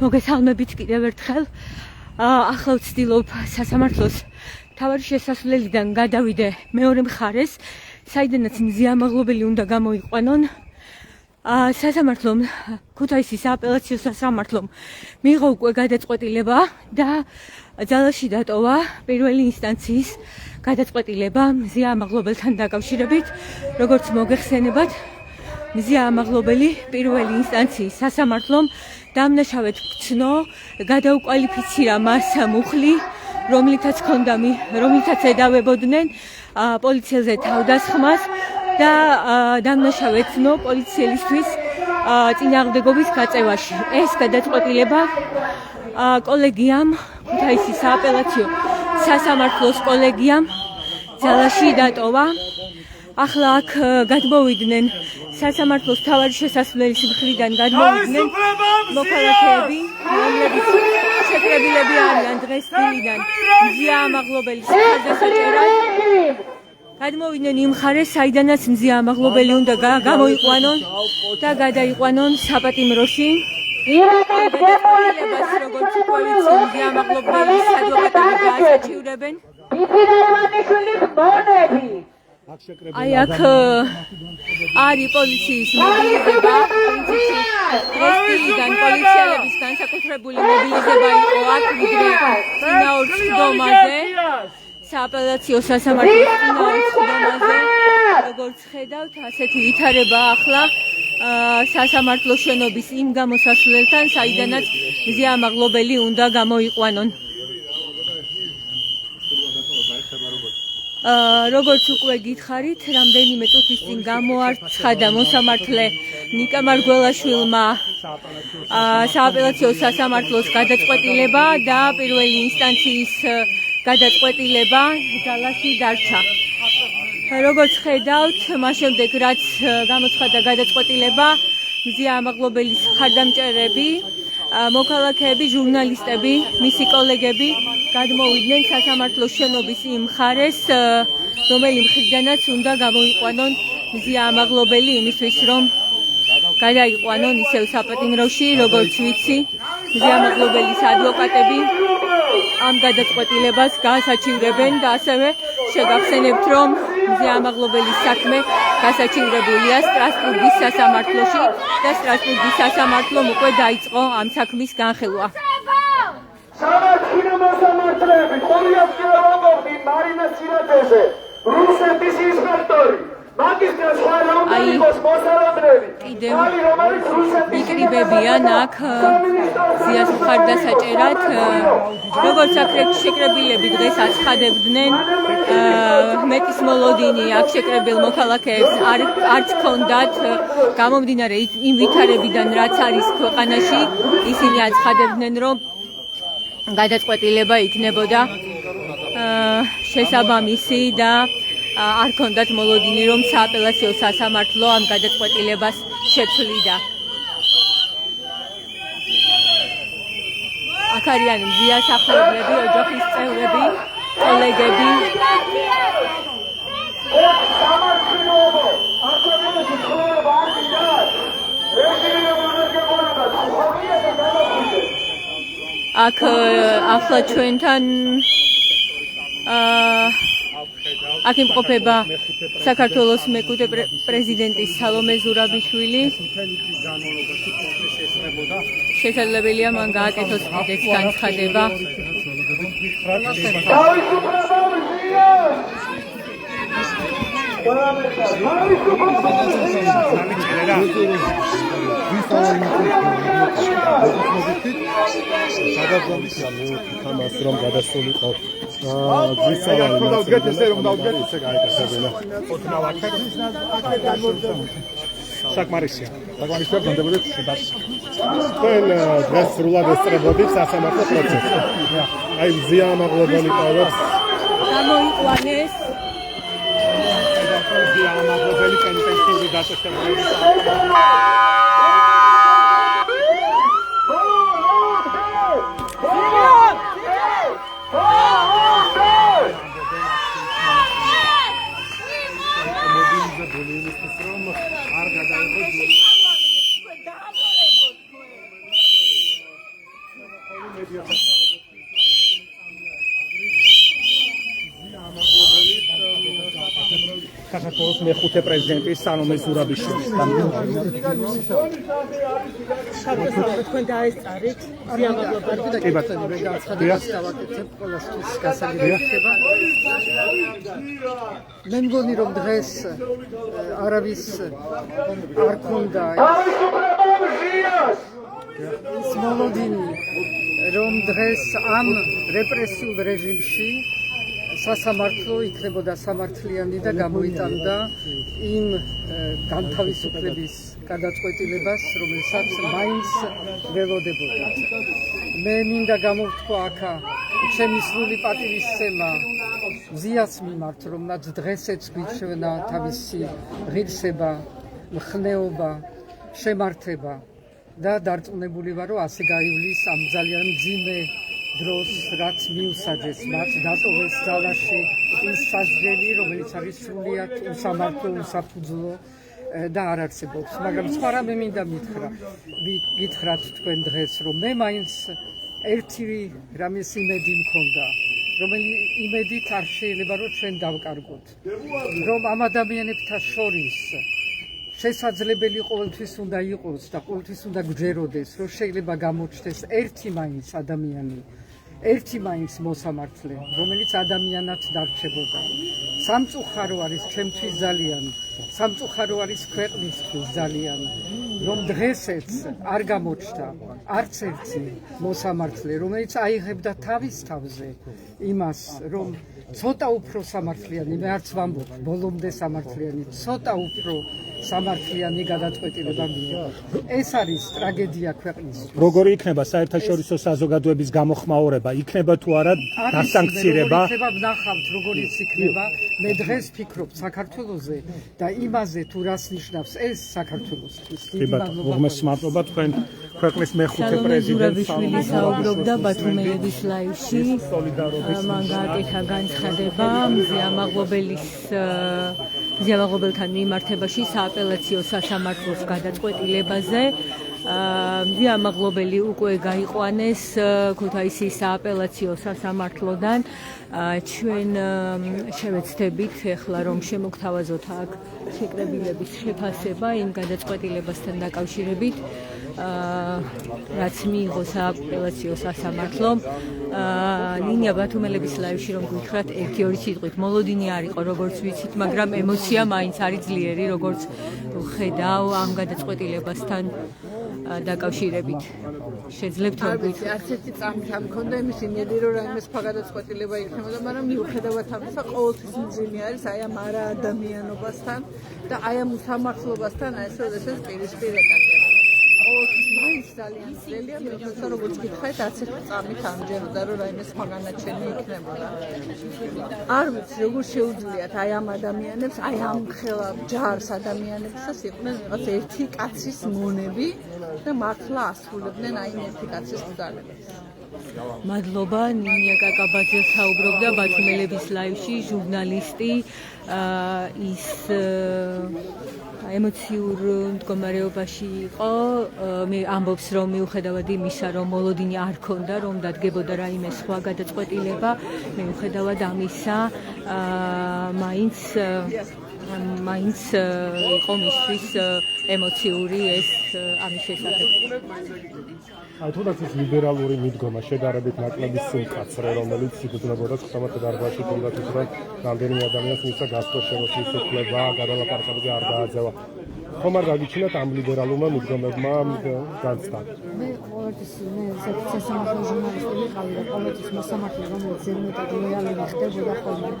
მოგესალმებით კიდევ ერთხელ. ახლა ვცდილობ სასამართლოს მთავარი შესასვლელიდან გადავიდე მეორე მხარეს, საიდანაც მზიამაღლობელი უნდა გამოიყვანონ. სასამართლომ, ქუთაისის სააპელაციო სასამართლომ მიიღო უკვე გადაწყვეტილება და ძალაში დატოვა პირველი ინსტანციის გადაწყვეტილება მზიამაღლობელთან დაკავშირებით, როგორც მოგეხსენებათ. მზიამაღლობელი პირველი ინსტანციის სასამართლომ დამნაშავედ გრძნო გადაუკვალიფიცირა მას მუხლი, რომლითაც ედავებოდნენ პოლიციელზე თავდასხმას და დამნაშავედ გრძნო პოლიციელისთვის წინააღმდეგობის გაწევაში. ეს გადაწყვეტილება კოლეგიამ, ქუთაისის სააპელაციო სასამართლოს კოლეგიამ ძალაში დატოვა. ახლა აქ გადმოვიდნენ სასამართლოს მთავარი შესასვლელის მხრიდან გადმოვიდნენ მოქალაქეები, რომლებიც შეკრებილები არიან დღეს დილიდან მზიამაღლობელის მხარდასაჭერად. გადმოვიდნენ იმ მხარეს, საიდანაც მზიამაღლობელი უნდა გამოიყვანონ და გადაიყვანონ საპატიმროში. გადაწყვეტილებას, როგორც უკვე ვიცი, მზიამაღლობელის ადვოკატები გაასაჩივრებენ. აი აქ არის პოლიციის მობილიზება, დღეს დილიდან პოლიციელების განსაკუთრებული მობილიზება იყო აქ ვიდრე წინაორ სხდომაზე, სააპელაციო სასამართლოს წინაორ სხდომაზე. როგორც ხედავთ, ასეთი ვითარება ახლა სასამართლოს შენობის იმ გამოსასვლელთან, საიდანაც მზიამაღლობელი უნდა გამოიყვანონ. როგორც უკვე გითხარით, რამდენიმე წუთის წინ გამოარცხადა მოსამართლე ნიკა მარგველაშვილმა სააპელაციო სასამართლოს გადაწყვეტილება და პირველი ინსტანციის გადაწყვეტილება ძალაში დარჩა. როგორც ხედავთ, მას შემდეგ რაც გამოცხადა გადაწყვეტილება, მზიამაღლობელის მხარდამჭერები, მოქალაქეები, ჟურნალისტები, მისი კოლეგები გადმოვიდნენ სასამართლოს შენობის იმ მხარეს, რომელი მხრიდანაც უნდა გამოიყვანონ მზიამაღლობელი, იმისთვის რომ გადაიყვანონ ისევ საპატიმროში, როგორც ვიცი, მზიამაღლობელის ადვოკატები ამ გადაწყვეტილებას გაასაჩივრებენ და ასევე შეგახსენებთ, რომ მზიამაღლობელის საქმე გასაჩივრებულია სტრასბურგის სასამართლოში და სტრასბურგის სასამართლომ უკვე დაიწყო ამ საქმის განხილვა. სამართლო მოსამართლეები, ხურიასკია რობოტი, მარინა სირაძეზე, რუსეთის ინსპექტორი, მაგისტრა სხვა რომანიკოს მოსალოდნელი. იკრიბებიან აქ ზიას მხარდასაჭერად, როგორც აქ შეკრებილები დღეს აცხადებდნენ, მეტის მოლოდინი აქ შეკრებილ მოქალაქეებს არც ჰქონდათ, გამომდინარე იმ ვითარებიდან, რაც არის ქვეყანაში, ისინი აცხადებდნენ, რომ გადაწყვეტილება იქნებოდა შესაბამისი და არ ჰქონდათ მოლოდინი, რომ სააპელაციო სასამართლო ამ გადაწყვეტილებას შეცვლიდა. აქ არიან მზიას ახლობლები, ოჯახის წევრები, კოლეგები. აქ ახლა ჩვენთან აქ იმყოფება საქართველოს მეკუთე პრეზიდენტის სალომე ზურაბიშვილი. შესაძლებელია მან გააკეთოს კიდეც განცხადება. საკმარისია. საკმარისია გონდებოდეთ თქვენ დღეს სრულად ესწრებოდით სასამართლო პროცესს. აი მზიამაღლობელი პოვებს გამოიყვანეს მზიამაღლობელი პენტენსიური დაწესებულება. საქართველოს მეხუთე პრეზიდენტი სალომე ზურაბიშვილის თქვენ დაესწარით ზიამაღლობელი განცხადებას გავაკეთებ ყველასთვის გასაგებია. მე მგონი რომ დღეს არავის არ ქონდა ის მოლოდინი რომ დღეს ამ რეპრესიულ რეჟიმში სასამართლო იქნებოდა სამართლიანი და გამოიტანდა იმ განთავისუფლების გადაწყვეტილებას, რომელსაც მაინც ველოდებოდა. მე მინდა გამოვთქვა აქა ჩემი სრული პატივისცემა ზიას მიმართ, რომ მათ დღესეც გვიჩვენა თავისი ღირსება, მხნეობა, შემართება და დარწმუნებული ვარ, რომ ასე გაივლის ამ ძალიან მძიმე დროს, რაც მიუსაჯეს მათ დატოვეს ძალაში ის საზღვრები, რომელიც არის სრულიად უსამართლო, უსაფუძვლო და არ არსებობს. მაგრამ სხვა რამე მინდა გითხრათ თქვენ დღეს, რომ მე მაინც ერთი რამის იმედი მქონდა, რომელიც იმედით არ შეიძლება რომ ჩვენ დავკარგოთ, რომ ამ ადამიანებთან შორის შესაძლებელი ყოველთვის უნდა იყოს და ყოველთვის უნდა გვჯეროდეს, რომ შეიძლება გამოჩნდეს ერთი მაინც ადამიანი, ერთი მაინც მოსამართლე, რომელიც ადამიანად დარჩებოდა. სამწუხარო არის ჩემთვის ძალიან, სამწუხარო არის ქვეყნისთვის ძალიან, რომ დღესეც არ გამოჩნდა არც ერთი მოსამართლე, რომელიც აიღებდა თავის თავზე იმას, რომ ცოტა უფრო სამართლიანი, მე არც ვამბობ ბოლომდე სამართლიანი, ცოტა უფრო სამართლიანი გადაწყვეტილება მიიღო. ეს არის ტრაგედია ქვეყნისთვის. როგორი იქნება საერთაშორისო საზოგადოების გამოხმაურება? იქნება თუ არა დასანქცირება? ვნახავთ როგორიც იქნება. მე დღეს ვფიქრობ საქართველოზე და იმაზე თუ რას ნიშნავს ეს საქართველოსთვის. მადლობა თქვენ ქვეყნის მეხუთე სალომე პრეზიდენტი ზურაბიშვილი საუბრობდა ბათუმეების ლაივში. მან გააკეთა განცხადება მზიამაღლობელთან მიმართებაში სააპელაციო სასამართლოს გადაწყვეტილებაზე. მზიამაღლობელი უკვე გაიყვანეს ქუთაისის სააპელაციო სასამართლოდან. ჩვენ შევეცდებით ეხლა რომ შემოგთავაზოთ აქ შეკრებილების შეფასება იმ გადაწყვეტილებასთან დაკავშირებით, რაც მიიღო სააპელაციო სასამართლომ. ნინია ბათუმელების ლაივში რომ გითხრათ ერთი-ორი სიტყვით, მოლოდინი არ იყო როგორც ვიცით, მაგრამ ემოცია მაინც არის ძლიერი, როგორც ხედავ ამ გადაწყვეტილებასთან დაკავშირებით. შეძლებთ რომ გითხრათ. არც ერთი წამით არ მქონდა იმის იმედი, რომ რაიმე სხვა გადაწყვეტილება იქნებოდა, მაგრამ მიუხედავად ამისა, ყოველთვის მძიმე არის აი ამ არაადამიანობასთან და აი ამ უსამართლობასთან ასე როდესაც პირისპირ ეტაკება. ყოველთვის მაინც ძალიან ძნელია, თუმცა როგორც გითხარით, არც ერთი წამით ამჯეროდა, რომ რაიმე სხვა განაჩენი იქნებოდა. არ ვიცი, როგორ შეუძლიათ აი ამ ადამიანებს, აი ამ ხელა ჯარს ადამიანებსაც იყვნენ რაღაც ერთი კაცის მონები და მართლა ასრულებდნენ აი ერთი კაცის ბრძანებას. მადლობა. ნინია კაკაბაძე საუბრობდა ბათუმელების ლაივში, ჟურნალისტი. ის ემოციურ მდგომარეობაში იყო. მე ამბობს, რომ მიუხედავად იმისა, რომ მოლოდინი არ ქონდა, რომ დადგებოდა რაიმე სხვა გადაწყვეტილება, მიუხედავად ამისა, მაინც იყო მისთვის ემოციური ეს ამის შესახებ. თუნდაც ის ლიბერალური მიდგომა შედარებით ნაკლები სიმკაცრე, რომელიც იგრძნობოდა სახელმწიფო დარბაზში, თუნდაც ის რომ რამდენიმე ადამიანს მისცა გასწორ შემოსვლის უფლება, გადალაპარაკებაზე არ დააძევა. ხომ არ გაგიჩნიათ ამ ლიბერალურმა მიდგომებმა განცდა? მე ყოველთვის სასამართლო ჟურნალისტი ვიყავი და ყოველთვის მოსამართლე, რომელიც ზედმეტად ლოიალური ხდებოდა ხოლმე.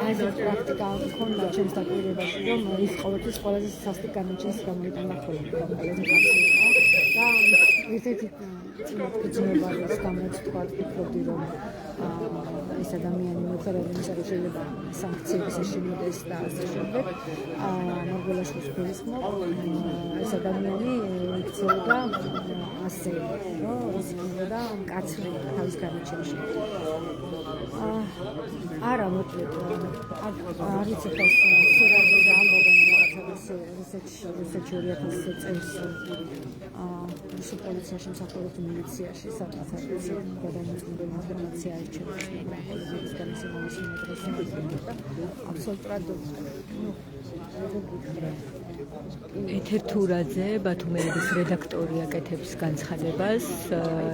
აი ეს პრაქტიკა მქონდა ჩემს დაკვირვებაში, რომ ის ყოველთვის ყველაზე სასტიკ განაჩენს გამოიტანა ხოლმე. ყველაზე კაცი და ერთ-ერთი წინათგრძნობის გამოც თქვა, ვფიქრობდი, რომ ეს ადამიანი მიუხედავად იმისა, რომ შეიძლება სანქციების შეშინდეს და ასე შემდეგ, მარგველაშვილს გულისხმობ, ეს ადამიანი იქცეოდა ასე, რომ ის იქნებოდა მკაცრი თავის განაჩენში. არა, მოკლედ, არ ვიცი ხა ეს სურათზე ამბობენ რაღაც რუსეთში 2000 წელს რუსულ პოლიციაში მსახურობს მილიციაში, სადაც გადამოწმებული ინფორმაცია აირჩევა, პოლიციის განსაზღვრის მეტროსი და აბსოლუტურად ეთერ თურაძე ბათუმელების რედაქტორი აკეთებს განცხადებას,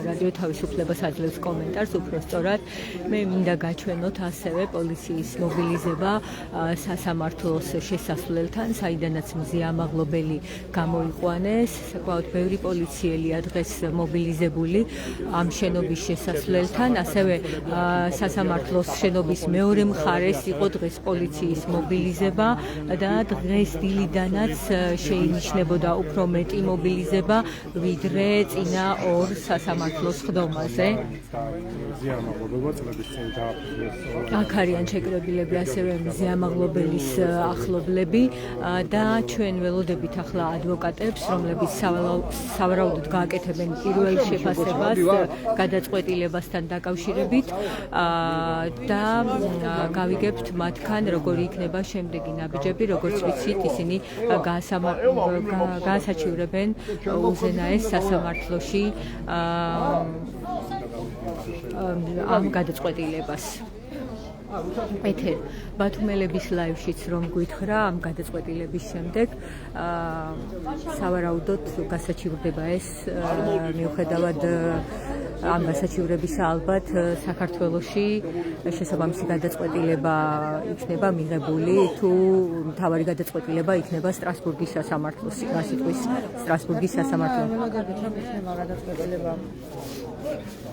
რადიო თავისუფლებას აძლევს კომენტარს, უფრო სწორად მე მინდა გაჩვენოთ ასევე პოლიციის მობილიზება სასამართლოს შესასვლელთან, საიდანაც მზიამაღლობელი გამოიყვანეს, საკმაოდ ბევრი პოლიციელია დღეს მობილიზებული ამ შენობის შესასვლელთან, ასევე სასამართლოს შენობის მეორე მხარეს იყო დღეს პოლიციის მობილიზება და დღეს დილიდანაც შეინიშნებოდა უფრო მეტი მობილიზება, ვიდრე წინა ორ სასამართლოს ხდომაზე. აქ არიან შეკრებილები ასევე მზიამაღლობელის ახლობლები და ჩვენ ველოდებით ახლა ადვოკატებს, რომლებიც სავარაუდოდ გააკეთებენ პირველ შეფასებას გადაწყვეტილებასთან დაკავშირებით და გავიგებთ მათგან როგორი იქნება შემდეგი ნაბიჯები, როგორც ვიცით, ისინი გაასაჩივრებენ უზენაეს სასამართლოში ამ გადაწყვეტილებას. ეთერ ბათუმელების ლაივშიც რომ გითხრა ამ გადაწყვეტილების შემდეგ სავარაუდოდ გასაჩივრდება ეს მიუხედავად ამ გასაჩივრებისა ალბათ საქართველოში შესაბამისი გადაწყვეტილება იქნება მიღებული თუ მთავარი გადაწყვეტილება იქნება სტრასბურგის სასამართლოს გასიტყვის სტრასბურგის სასამართლო გადაწყვეტილება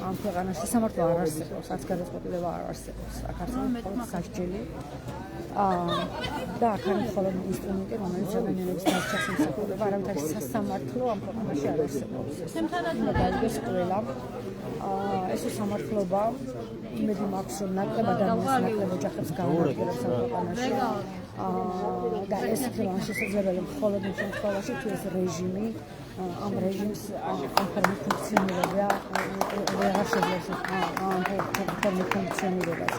ამ ქვეყანაში სასამართლო არ არსებობს, რაც გადაწყვეტილება არ არსებობს. აქ არსებობს სასჯელი და აქ არის მხოლოდ ინსტრუმენტი, რომელიც ადამიანების დასჯას ემსახურება, არამედ სასამართლო ამ ქვეყანაში არ არსებობს. უნდა გაიგოს ყველა. ეს სამართლობა იმედი მაქვს, რომ ნაკლებ ადამიანს, ნაკლებ ოჯახებს გაანადგურებს ამ ქვეყანაში. და ეს იქნება შესაძლებელი მხოლოდ იმ შემთხვევაში, თუ ეს რეჟიმი ამ რეჟიმს ამ ფორმით ფუნქციონირება ვეღარ შეძლებს ამ ფორმით ფუნქციონირებას.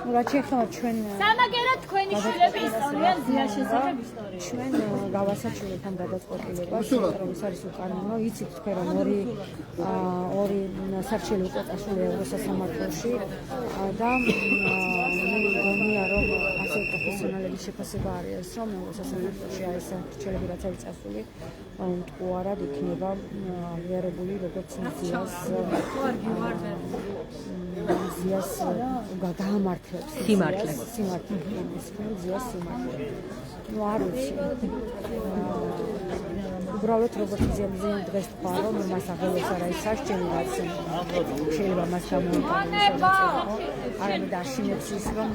ну რაც შეეხება ჩვენ სამაგერად თქვენი შვილები ისტორიან ზიანს შესახებ ისტორია. ჩვენ გავასაჩივრებთ ამ გადაწყვეტილებას, რომ ეს არის უკანონო, იცით თქვენ რომ ორი სარჩელი უკვე წასული ევროსასამართლოში და მე მგონია რომ ასე პროფესიონალების შეფასება არის, რომ ევროსასამართლოში ეს სარჩელები რაც არის წასული მტყუარად იქნება აღიარებული როგორც მზიას გაამართლებს სიმართლე მზიას სიმართლე. ну არ ვიცი. უბრალოდ როგორც მზია დღეს თქვა რომ მას აღელოს არ არის სასჯელი რაც შეიძლება მას გამოიყენოს არამედ არშინებს ის რომ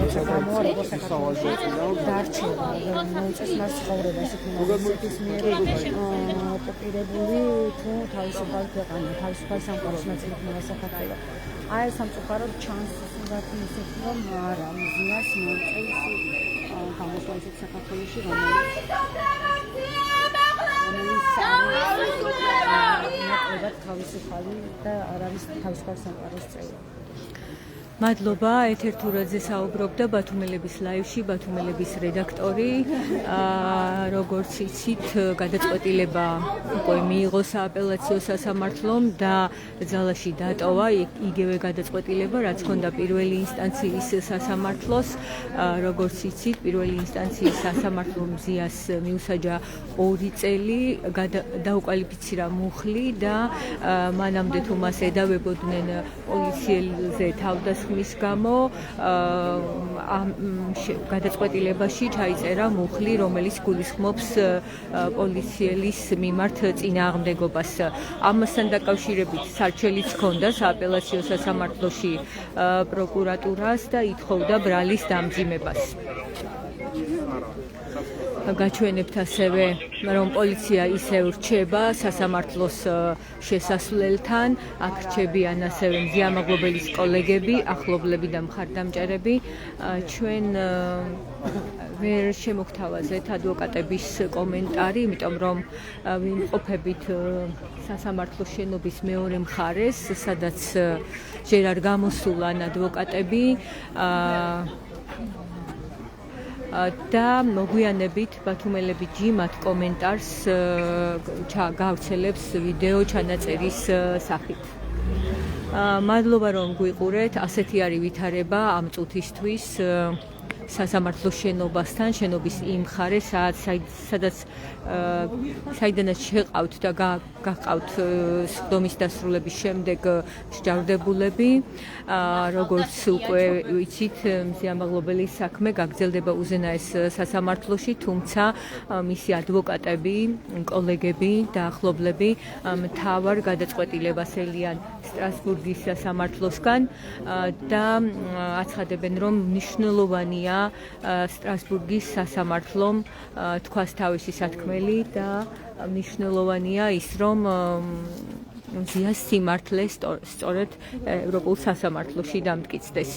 როცა გამოვა როგორც საქართველოში დარჩება მოუწეს მას ცხოვრება ეს იქნება ის მიერ ოკუპირებული თუ თავისუფალ ქვეყანა თავისუფალ სამყაროს ნაწილი იქნება საქართველო. აი სამწუხაროდ ჩანს ისეთ რომ არა მზიას მოუწეს გამოსვლით საქართველოში რომელიც თავისუფალი და არ არის თავისუფალ სამყაროს წევრი. მადლობა, ეთერ თურაძე საუბრობდა ბათუმელების ლაივში, ბათუმელების რედაქტორი. როგორც იცით, გადაწყვეტილება უკვე მიიღო სააპელაციო სასამართლომ და ძალაში დატოვა იგივე გადაწყვეტილება, რაც ჰქონდა პირველი ინსტანციის სასამართლოს. როგორც იცით, პირველი ინსტანციის სასამართლომ მზიას მიუსაჯა 2 წელი, დაუკვალიფიცირა მუხლი და მანამდე თუ მას ედავებოდნენ პოლიციელზე თავდასხმის მის გამო ამ გადაწყვეტილებაში ჩაიწერა მუხლი, რომელიც გულისხმობს პოლიციელის მიმართ წინააღმდეგობას. ამასთან დაკავშირებით სარჩელიც ჰქონდა სააპელაციო სასამართლოში პროკურატურას და ითხოვდა ბრალის დამძიმებას. გაჩვენებთ ასევე, რომ პოლიცია ისევ რჩება სასამართლოს შესასვლელთან, აქ რჩებიან ასევე მზიამაღლობელის კოლეგები, ახლობლები და მხარდამჭერები. ჩვენ ვერ შემოგთავაზეთ ადვოკატების კომენტარი, იმიტომ რომ ვიმყოფებით სასამართლოს შენობის მეორე მხარეს, სადაც ჯერ არ გამოსულან ადვოკატები. და მოგვიანებით ბათუმელები ჯი მათ კომენტარს გავრცელებს ვიდეო ჩანაწერის სახით. მადლობა რომ გვიყურეთ, ასეთი არის ვითარება ამ წუთისთვის სასამართლოს შენობასთან, შენობის იმ მხარეს, სადაც საიდანაც შეყავთ და გახყავთ სხდომის დასრულების შემდეგ მსჯავრდებულები, როგორც უკვე ვიცით, მზიამაღლობელი საქმე გაგრძელდება უზენაეს სასამართლოში, თუმცა მისი ადვოკატები, კოლეგები და ახლობლები მთავარ გადაწყვეტილებას ელიან სტრასბურგის სასამართლოსგან და აცხადებენ, რომ მნიშვნელოვანია სტრასბურგის სასამართლომ თქვას თავისი სათქმელი და მნიშვნელოვანია ის, რომ მზიას სიმართლე სწორედ ევროპულ სასამართლოში დამტკიცდეს.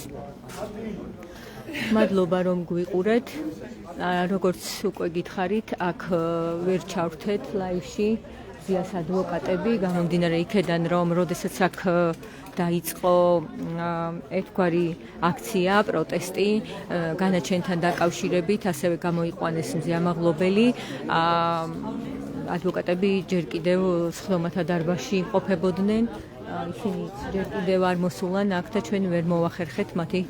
მადლობა რომ გვიყურეთ. როგორც უკვე გითხარით, აქ ვერ ჩავრთეთ ლაივში მზიას ადვოკატები, გამომდინარე იქედან, რომ როდესაც აქ დაიწყო ერთგვარი აქცია, პროტესტი განაჩენთან დაკავშირებით, ასევე გამოიყვანეს მზიამაღლობელი. ადვოკატები ჯერ კიდევ სხდომათა დარბაზში იმყოფებოდნენ. ისინი ჯერ კიდევ არ მოსულან აქ და ჩვენ ვერ მოვახერხეთ მათი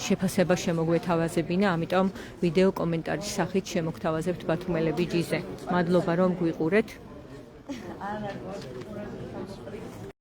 შეფასება შემოგვეთავაზებინა, ამიტომ ვიდეო კომენტარის სახით შემოგთავაზებთ ბათუმელები ჯიზე. მადლობა რომ გვიყურეთ.